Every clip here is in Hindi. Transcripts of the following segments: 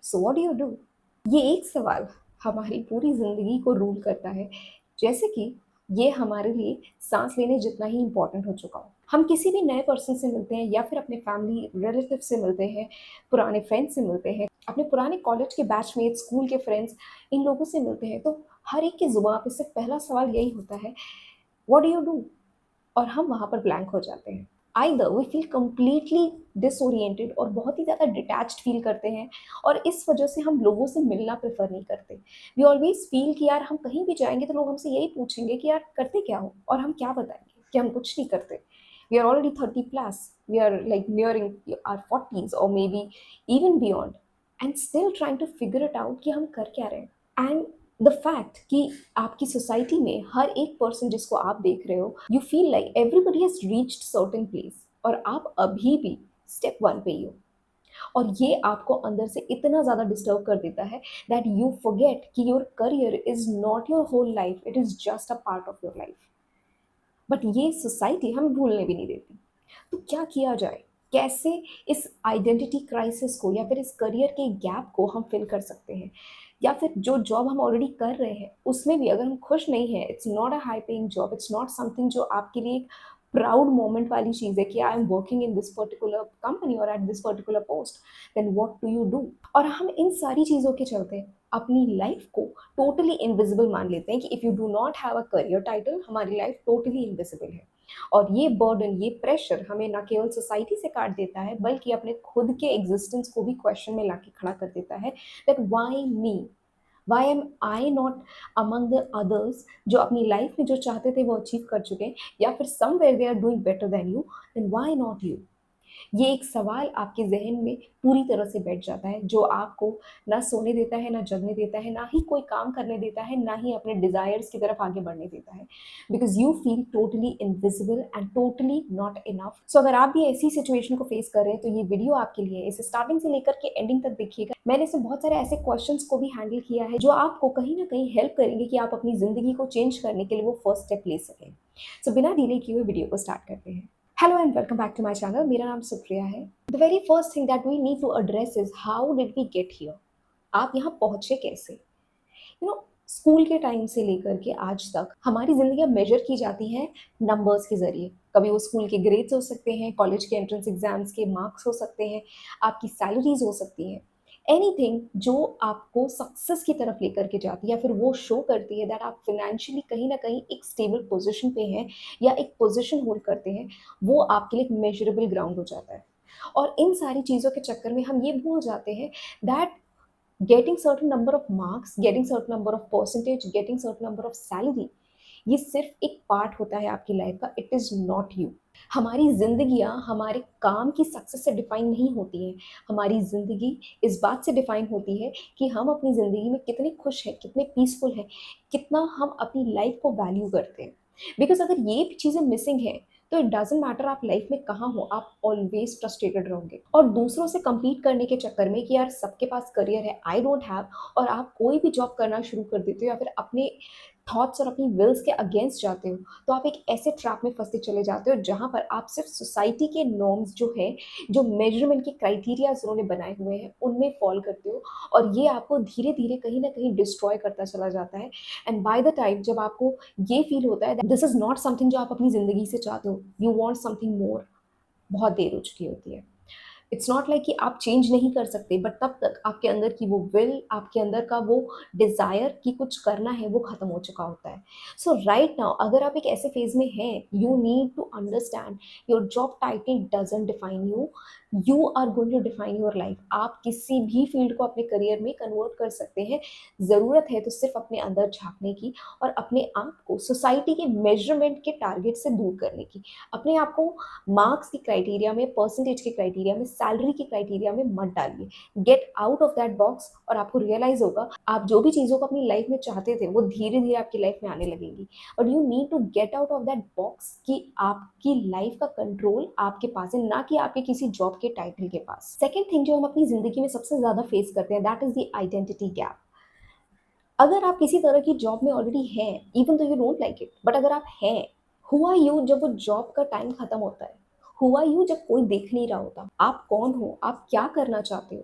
So what do you do? ये एक सवाल हमारी पूरी ज़िंदगी को रूल करता है, जैसे कि ये हमारे लिए सांस लेने जितना ही इम्पोर्टेंट हो चुका हो। हम किसी भी नए पर्सन से मिलते हैं या फिर अपने फैमिली रिलेटिव से मिलते हैं, पुराने फ्रेंड्स से मिलते हैं, अपने पुराने कॉलेज के बैचमेट्स, स्कूल के फ्रेंड्स, इन लोगों से मिलते हैं, तो हर एक की ज़ुबान पे सिर्फ पहला सवाल यही होता है, व्हाट डू यू डू? और हम वहाँ पर ब्लैंक हो जाते हैं। Either we feel completely disoriented और बहुत ही ज़्यादा डिटैच्ड फील करते हैं, और इस वजह से हम लोगों से मिलना प्रेफर नहीं करते। वी ऑलवेज फील कि यार हम कहीं भी जाएंगे तो लोग हमसे यही पूछेंगे कि यार करते क्या हो, और हम क्या बताएंगे कि हम कुछ नहीं करते। We are already 30+, we are like nearing our 40s और maybe even beyond, and still trying to figure it out कि हम कर क्या रहे हैं। एंड द फैक्ट कि आपकी सोसाइटी में हर एक पर्सन जिसको आप देख रहे हो, you feel like everybody has reached certain place, और आप अभी भी स्टेप 1 पे ही हो। और ये आपको अंदर से इतना ज़्यादा डिस्टर्ब कर देता है दैट यू फॉरगेट कि your career is not your whole life, it is just a part of your life. But ये सोसाइटी हमें भूलने भी नहीं देती। तो क्या किया जाए? कैसे इस आइडेंटिटी क्राइसिस को या फिर इस करियर के गैप को हम फिल कर सकते हैं? या फिर जो जॉब हम ऑलरेडी कर रहे हैं उसमें भी अगर हम खुश नहीं हैं, it's not a high paying job, it's not something जो आपके लिए एक प्राउड मोमेंट वाली चीज़ है कि I am working in this particular company और at this particular post, then what do you do? और हम इन सारी चीज़ों के चलते अपनी लाइफ को टोटली इनविजिबल मान लेते हैं कि if you do not have a career title, हमारी लाइफ टोटली इनविजिबल है। और ये बर्डन, ये प्रेशर हमें ना केवल सोसाइटी से काट देता है, बल्कि अपने खुद के एग्जिस्टेंस को भी क्वेश्चन में लाके खड़ा कर देता है, that why me, why am I not among the others जो अपनी लाइफ में जो चाहते थे वो अचीव कर चुके हैं, या फिर somewhere they are doing better than you, then why not you? ये एक सवाल आपके ज़हन में पूरी तरह से बैठ जाता है, जो आपको ना सोने देता है, ना जगने देता है, ना ही कोई काम करने देता है, ना ही अपने डिज़ायर्स की तरफ आगे बढ़ने देता है। Because you feel totally invisible and totally not enough. So अगर आप भी ऐसी सिचुएशन को फेस कर रहे हैं, तो ये वीडियो आपके लिए है। इसे स्टार्टिंग से लेकर के एंडिंग तक देखिएगा। मैंने इसमें बहुत सारे ऐसे क्वेश्चंस को भी हैंडल किया है, जो आपको कहीं न कहीं हेल्प करेंगे कि आप अपनी ज़िंदगी को चेंज करने के लिए वो फर्स्ट स्टेप ले सकें। सो बिना डिले किए हुए वीडियो को स्टार्ट करते हैं। Hello and welcome back to my channel. मेरा नाम सुप्रिया है। The very first thing that we need to address is how did we get here? आप यहाँ पहुँचे कैसे? यू नो, स्कूल के टाइम से लेकर के आज तक हमारी ज़िंदगियाँ मेजर की जाती हैं नंबर्स के ज़रिए। कभी वो स्कूल के ग्रेड्स हो सकते हैं, कॉलेज के एंट्रेंस एग्ज़ाम्स के मार्क्स हो सकते हैं, आपकी सैलरीज़ हो सकती हैं। एनीथिंग जो आपको सक्सेस की तरफ लेकर के जाती है, या फिर वो शो करती है दैट आप फाइनेंशियली कहीं न कहीं एक स्टेबल पोज़ीशन पे हैं या एक पोज़ीशन होल्ड करते हैं, वो आपके लिए एक मेज़रेबल ग्राउंड हो जाता है। और इन सारी चीज़ों के चक्कर में हम ये भूल जाते हैं that getting certain number of marks, getting certain number of percentage, getting certain number of salary, ये सिर्फ एक पार्ट होता है आपकी लाइफ का, इट इज़ नॉट यू। हमारी ज़िंदगियाँ हमारे काम की सक्सेस से डिफ़ाइन नहीं होती हैं। हमारी ज़िंदगी इस बात से डिफ़ाइन होती है कि हम अपनी ज़िंदगी में कितने खुश हैं, कितने पीसफुल हैं, कितना हम अपनी लाइफ को वैल्यू करते हैं। बिकॉज़ अगर ये चीज़ें मिसिंग हैं, तो इट डज़न्ट मैटर आप लाइफ में कहाँ हो, आप ऑलवेज़ फ्रस्ट्रेटेड रहोगे। और दूसरों से कम्पीट करने के चक्कर में कि यार सबके पास करियर है, आई डोंट हैव, और आप कोई भी जॉब करना शुरू कर देते हो या फिर अपने थॉट्स और अपनी विल्स के अगेंस्ट जाते हो, तो आप एक ऐसे ट्रैप में फँसते चले जाते हो जहाँ पर आप सिर्फ सोसाइटी के नॉर्म्स जो हैं, जो मेज़रमेंट के क्राइटेरियाज़ उन्होंने बनाए हुए हैं, उनमें फ़ॉल करते हो, और ये आपको धीरे-धीरे कहीं न कहीं डिस्ट्रॉय करता चला जाता है। एंड बाय द टाइम जब आपको ये फ़ील होता है that this is not something जो आप अपनी ज़िंदगी से चाहते हो, यू वांट समथिंग मोर, बहुत देर हो चुकी होती है। इट्स नॉट लाइक कि आप चेंज नहीं कर सकते, बट तब तक आपके अंदर की वो विल, आपके अंदर का वो डिज़ायर कि कुछ करना है, वो ख़त्म हो चुका होता है। सो राइट नाउ अगर आप एक ऐसे फ़ेज़ में हैं, you need to understand your job title doesn't define you, you are going to define your life. आप किसी भी फ़ील्ड को अपने करियर में कन्वर्ट कर सकते हैं। ज़रूरत है तो सिर्फ़ अपने अंदर झाँकने की, और अपने आप को सोसाइटी के मेज़रमेंट के टारगेट से दूर करने की। अपने आप को मार्क्स की क्राइटेरिया में, परसेंटेज के क्राइटेरिया में, सैलरी के क्राइटेरिया में मत डालिए। Gate out of that box, और आपको रियलाइज़ होगा आप जो भी चीज़ों को अपनी लाइफ में चाहते थे, वो धीरे-धीरे आपकी लाइफ में आने लगेंगी। But you need to get out of that box कि आपकी लाइफ का कंट्रोल आपके पास है, ना कि आपके किसी जॉब के टाइटल के पास। सेकंड थिंग जो हम अपनी ज़िंदगी में सबसे ज़्यादा फेस करते हैं, that is the identity gap. अगर आप किसी तरह की जॉब में ऑलरेडी हैं, even though you don't like it, but अगर आप हैं, हु आर यू जब वो जॉब का टाइम खत्म होता है? हु आर यू जब कोई देख नहीं रहा होता? आप कौन हो? आप क्या करना चाहते हो?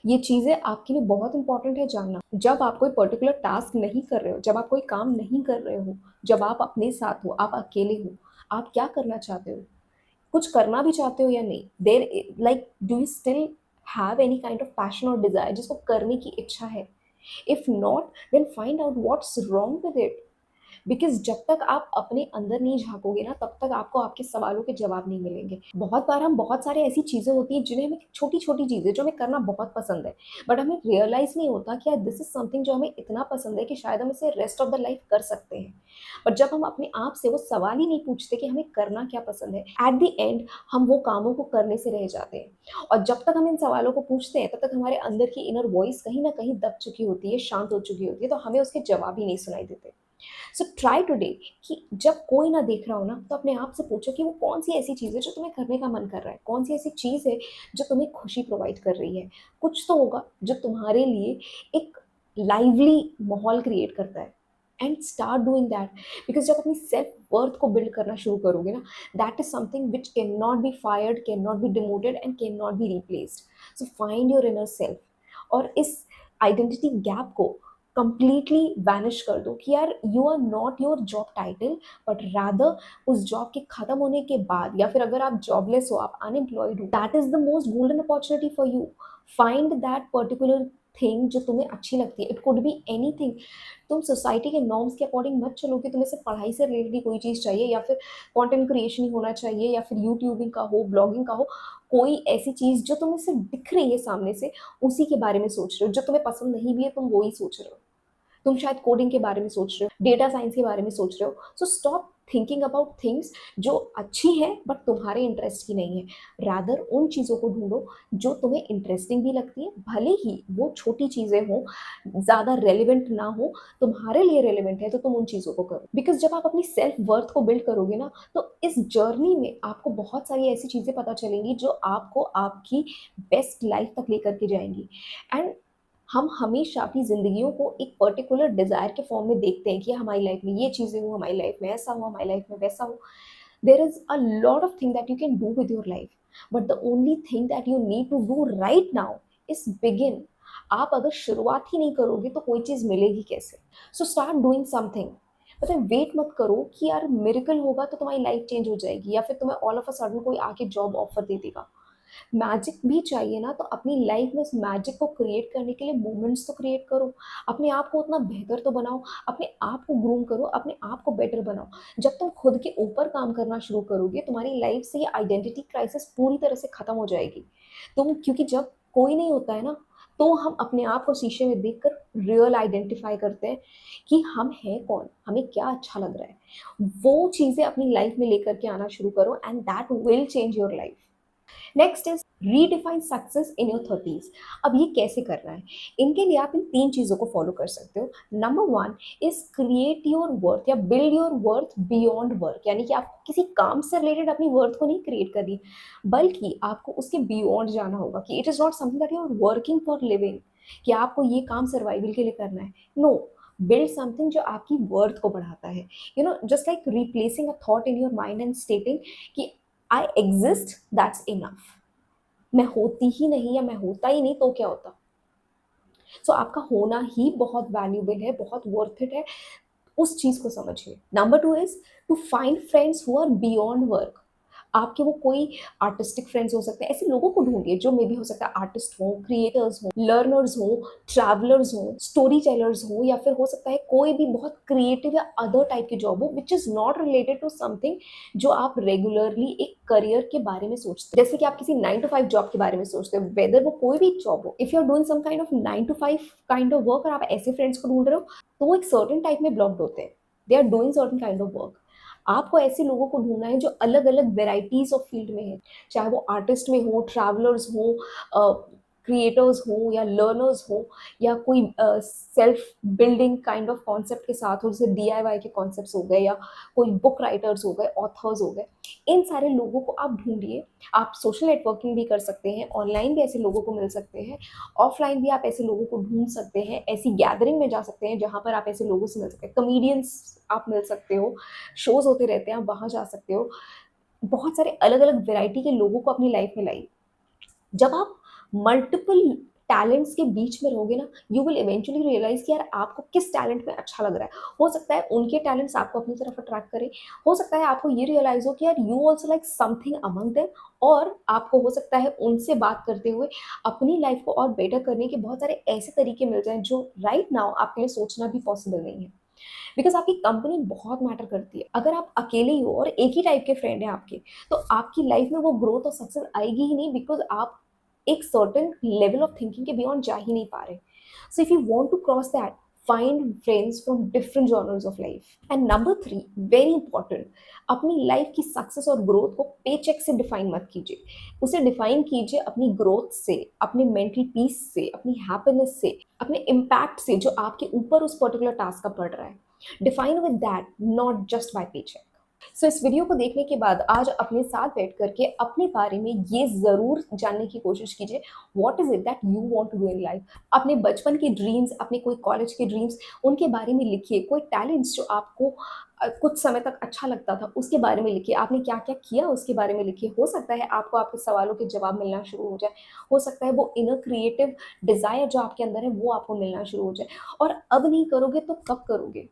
ये चीज़ें आपके लिए बहुत इंपॉर्टेंट है जानना। जब आप कोई पर्टिकुलर टास्क नहीं कर रहे हो, जब आप कोई काम नहीं कर रहे हो, जब आप अपने साथ हो, आप अकेले हो, आप क्या करना चाहते हो? कुछ करना भी चाहते हो या नहीं? There like do you still have any kind of passion और डिज़ायर जिसको करने की इच्छा है? If not, then find out what's wrong with it. Because जब तक आप अपने अंदर नहीं झाँकोगे ना, तब तक आपको आपके सवालों के जवाब नहीं मिलेंगे। बहुत बार हम बहुत सारी ऐसी चीज़ें होती हैं जिन्हें हमें छोटी-छोटी चीज़ें जो हमें करना बहुत पसंद है, बट हमें रियलाइज़ नहीं होता कि यार दिस इज़ समथिंग जो हमें इतना पसंद है कि शायद हम इसे रेस्ट ऑफ द लाइफ कर सकते हैं। बट जब हम अपने आप से वो सवाल ही नहीं पूछते कि हमें करना क्या पसंद है, एट द एंड हम वो कामों को करने से रह जाते हैं। और जब तक हम इन सवालों को पूछते हैं, तब तक हमारे अंदर की इनर वॉइस कहीं न कहीं दब चुकी होती है, शांत हो चुकी होती है, तो हमें उसके जवाब ही नहीं सुनाई देते। सो ट्राई टुडे कि जब कोई ना देख रहा हो ना, तो अपने आप से पूछो कि वो कौन सी ऐसी चीज़ है जो तुम्हें करने का मन कर रहा है, कौन सी ऐसी चीज़ है जो तुम्हें खुशी प्रोवाइड कर रही है। कुछ तो होगा जो तुम्हारे लिए एक लाइवली माहौल क्रिएट करता है। And start doing that, because जब अपनी सेल्फ वर्थ को बिल्ड करना शुरू करोगे ना, that is something which can not be fired, can not be demoted and can not be replaced. So find your inner self और इस आइडेंटिटी गैप को कंप्लीटली वैनिश कर दो कि यार you are not your job title, but rather उस जॉब के खत्म होने के बाद या फिर अगर आप जॉबलेस हो, आप अनएम्प्लॉयड हो, that is the most golden opportunity for you. Find that particular thing जो तुम्हें अच्छी लगती है। It could be anything. तुम सोसाइटी के नॉर्म्स के अकॉर्डिंग मत चलो कि तुम्हें सिर्फ पढ़ाई से रिलेटेड ही कोई चीज़ चाहिए या फिर कंटेंट क्रिएशन ही होना चाहिए या फिर यूट्यूबिंग का हो, ब्लॉगिंग का हो। कोई ऐसी चीज़ जो तुम्हें सिर्फ दिख रही है सामने से, उसी के बारे में सोच रहे हो। जो तुम्हें पसंद नहीं भी है, तुम वो ही सोच रहे हो। तुम शायद कोडिंग के बारे में सोच रहे हो, डेटा साइंस के बारे में सोच रहे हो। So stop thinking about things जो अच्छी हैं बट तुम्हारे इंटरेस्ट की नहीं है। रादर उन चीज़ों को ढूंढो जो तुम्हें इंटरेस्टिंग भी लगती है, भले ही वो छोटी चीज़ें हों, ज़्यादा रेलिवेंट ना हो, तुम्हारे लिए रेलिवेंट है तो तुम उन चीज़ों को करो। बिकॉज जब आप अपनी सेल्फ वर्थ को बिल्ड करोगे ना, तो इस जर्नी में आपको बहुत सारी ऐसी चीज़ें पता चलेंगी जो आपको आपकी बेस्ट लाइफ तक लेकर के जाएंगी। एंड हम हमेशा अपनी ज़िंदगियों को एक पर्टिकुलर डिज़ायर के फॉर्म में देखते हैं कि हमारी लाइफ में ये चीज़ें हो, हमारी लाइफ में ऐसा हो, हमारी लाइफ में वैसा हो। There is a lot of thing that you can do with your life, but the only thing that you need to do right now is begin. आप अगर शुरुआत ही नहीं करोगे तो कोई चीज़ मिलेगी कैसे? So start doing something. मतलब वेट मत करो कि यार मिरेकल होगा तो तुम्हारी लाइफ चेंज हो जाएगी या फिर तुम्हें ऑल ऑफ अ सडन कोई आके जॉब ऑफर दे देगा। मैजिक भी चाहिए ना, तो अपनी लाइफ में उस मैजिक को क्रिएट करने के लिए मोमेंट्स तो क्रिएट करो। अपने आप को उतना बेहतर तो बनाओ, अपने आप को ग्रूम करो, अपने आप को बेटर बनाओ। जब तुम खुद के ऊपर काम करना शुरू करोगे, तुम्हारी लाइफ से ये आइडेंटिटी क्राइसिस पूरी तरह से खत्म हो जाएगी। क्योंकि जब कोई नहीं होता है ना, तो हम अपने आप को शीशे में देखकर रियल आइडेंटिफाई करते हैं कि हम हैं कौन, हमें क्या अच्छा लग रहा है। वो चीज़ें अपनी लाइफ में लेकर के आना शुरू करो and that will change your life. Next is redefine success in your 30s। अब ये कैसे करना है? इनके लिए आप इन 3 चीज़ों को फॉलो कर सकते हो। Number 1 is create your worth या build your worth beyond work, यानी कि आपको किसी काम से रिलेटेड अपनी वर्थ को नहीं क्रिएट करनी, बल्कि आपको उसके बियॉन्ड जाना होगा कि it is not something that you are working for living, कि आपको ये काम सर्वाइवल के लिए करना है। नो, बिल्ड समथिंग जो आपकी वर्थ को बढ़ाता है। You know, just like replacing a thought in your mind and स्टेटिंग कि आई एग्जिस्ट, दैट्स इनफ। मैं होती ही नहीं या मैं होता ही नहीं तो क्या होता। सो आपका होना ही बहुत वैल्यूबल है, बहुत वर्थ इट है। उस चीज़ को समझिए। Number 2 is to find friends who are beyond work. आपके वो कोई आर्टिस्टिक फ्रेंड्स हो सकते हैं, ऐसे लोगों को ढूँढिए जो मे बी हो सकता है आर्टिस्ट हों, क्रिएटर्स हों, लर्नर्स हों, ट्रैवलर्स हों, स्टोरी टेलर्स हों, या फिर हो सकता है कोई भी बहुत क्रिएटिव या अदर टाइप की जॉब हो which is not related to something जो आप रेगुलरली एक करियर के बारे में सोचते हैं। जैसे कि आप किसी 9 टू 5 जॉब के बारे में सोचते हो, वेदर वो कोई भी जॉब हो। If you are doing some kind of 9 to 5 kind of work और आप ऐसे फ्रेंड्स को ढूँढ रहे हो, तो वो एक सर्टेन टाइप में ब्लॉक्ड होते हैं। They are doing certain kind of work. आपको ऐसे लोगों को ढूँढना है जो अलग-अलग वैराइटीज़ ऑफ फील्ड में हैं। चाहे वो आर्टिस्ट में हो, ट्रैवलर्स हों, क्रिएटर्स हों या लर्नर्स हों, या कोई self building kind of concept के साथ हो, जैसे डीआईवाई के कॉन्सेप्ट्स हो गए या कोई बुक राइटर्स हो गए, ऑथर्स हो गए। इन सारे लोगों को आप ढूँढिए। आप सोशल नेटवर्किंग भी कर सकते हैं, ऑनलाइन भी ऐसे लोगों को मिल सकते हैं, ऑफलाइन भी आप ऐसे लोगों को ढूँढ सकते हैं। ऐसी गैदरिंग में जा सकते हैं जहाँ पर आप ऐसे लोगों से मिल सकते हैं। कॉमेडियंस आप मिल सकते हो, शोज़ होते रहते हैं, आप वहाँ जा सकते हो। बहुत सारे अलग-अलग वैरायटी के लोगों को अपनी लाइफ में लाइए। जब आप मल्टीपल टैलेंट्स के बीच में रहोगे ना, यू विल इवेंचुअली रियलाइज कि यार आपको किस टैलेंट में अच्छा लग रहा है। हो सकता है उनके टैलेंट्स आपको अपनी तरफ अट्रैक्ट करें, हो सकता है आपको ये रियलाइज हो कि यार you also like something among them, और आपको हो सकता है उनसे बात करते हुए अपनी लाइफ को और बेटर करने के बहुत सारे ऐसे तरीके मिल जाएं जो राइट नाउ आपके लिए सोचना भी पॉसिबल नहीं है। बिकॉज आपकी कंपनी बहुत मैटर करती है। अगर आप अकेले ही हो और एक ही टाइप के फ्रेंड हैं आपके, तो आपकी लाइफ में वो ग्रोथ और सक्सेस आएगी ही नहीं, बिकॉज आप एक सर्टन लेवल ऑफ थिंकिंग के बियॉन्ड जा ही नहीं पा रहे। So if you want to cross that, find friends from different genres of life. And number 3, very important, अपनी लाइफ की सक्सेस और ग्रोथ को पेचेक से डिफाइन मत कीजिए, उसे डिफाइन कीजिए अपनी ग्रोथ से, अपने मेंटल पीस से, अपनी हैप्पीनेस से, अपने इम्पैक्ट से जो आपके ऊपर उस पर्टिकुलर टास्क का पड़ रहा है। Define with that, not just by paycheck. So इस वीडियो को देखने के बाद आज अपने साथ बैठ करके अपने बारे में ये ज़रूर जानने की कोशिश कीजिए, what is it that you want to do in life. अपने बचपन के ड्रीम्स, अपने कोई कॉलेज के ड्रीम्स, उनके बारे में लिखिए। कोई टैलेंट्स जो आपको कुछ समय तक अच्छा लगता था उसके बारे में लिखिए, आपने क्या क्या किया उसके बारे में लिखिए। हो सकता है आपको आपके सवालों के जवाब मिलना शुरू हो जाए, हो सकता है वो इनर क्रिएटिव डिज़ायर जो आपके अंदर है वो आपको मिलना शुरू हो जाए। और अब नहीं करोगे तो कब करोगे?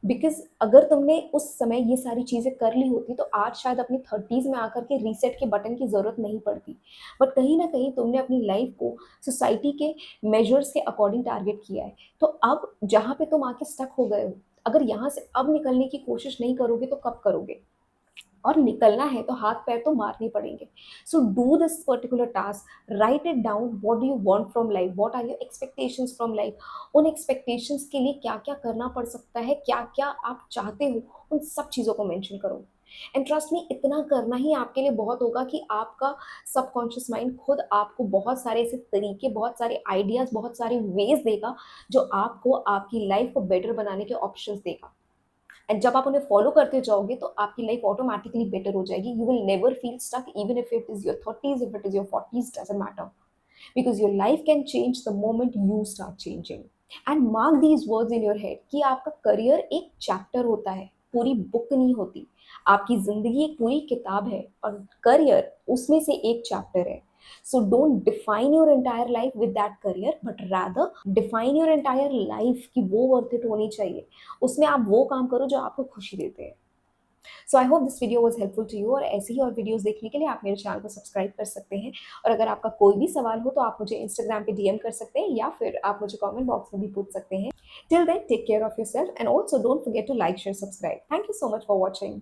बिकॉज़ अगर तुमने उस समय ये सारी चीज़ें कर ली होती तो आज शायद अपनी 30s में आकर के रीसेट के बटन की ज़रूरत नहीं पड़ती। बट कहीं न कहीं तुमने अपनी लाइफ़ को सोसाइटी के मेजर्स के अकॉर्डिंग टारगेट किया है। तो अब जहाँ पे तुम आके स्टक हो गए हो, अगर यहाँ से अब निकलने की कोशिश नहीं करोगे तो कब करोगे? और निकलना है तो हाथ पैर तो मारने पड़ेंगे। So do this particular task, write it down, what do you want from life, what are your expectations from life. उन एक्सपेक्टेशंस के लिए क्या क्या करना पड़ सकता है, क्या क्या आप चाहते हो, उन सब चीज़ों को मेंशन करो। एंड ट्रस्ट मी, इतना करना ही आपके लिए बहुत होगा कि आपका सबकॉन्शियस माइंड खुद आपको बहुत सारे ऐसे तरीके, बहुत सारे आइडियाज़, बहुत सारे वेज देगा जो आपको आपकी लाइफ को बेटर बनाने के ऑप्शंस देगा। एंड जब आप उन्हें फॉलो करते जाओगे तो आपकी लाइफ ऑटोमेटिकली बेटर हो जाएगी। You will never feel stuck, even if it is your 30s, if it is your 40s, doesn't matter, because your life can change the moment you start changing. And mark these words in your head कि आपका करियर एक चैप्टर होता है, पूरी बुक नहीं होती। आपकी जिंदगी एक पूरी किताब है और करियर उसमें से एक चैप्टर है। So don't define your entire life with that career, but rather define your entire life कि वो worth it होनी चाहिए। उसमें आप वो काम करो जो आपको खुशी देते हैं। So I hope this video was helpful to you, और ऐसे ही और वीडियोस देखने के लिए आप मेरे चैनल को सब्सक्राइब कर सकते हैं। और अगर आपका कोई भी सवाल हो तो आप मुझे इंस्टाग्राम पे डीएम कर सकते हैं या फिर आप मुझे कमेंट बॉक्स में भी पूछ सकते हैं। Till then, take care of yourself and also don't forget to like, share, subscribe. Thank you so much for watching.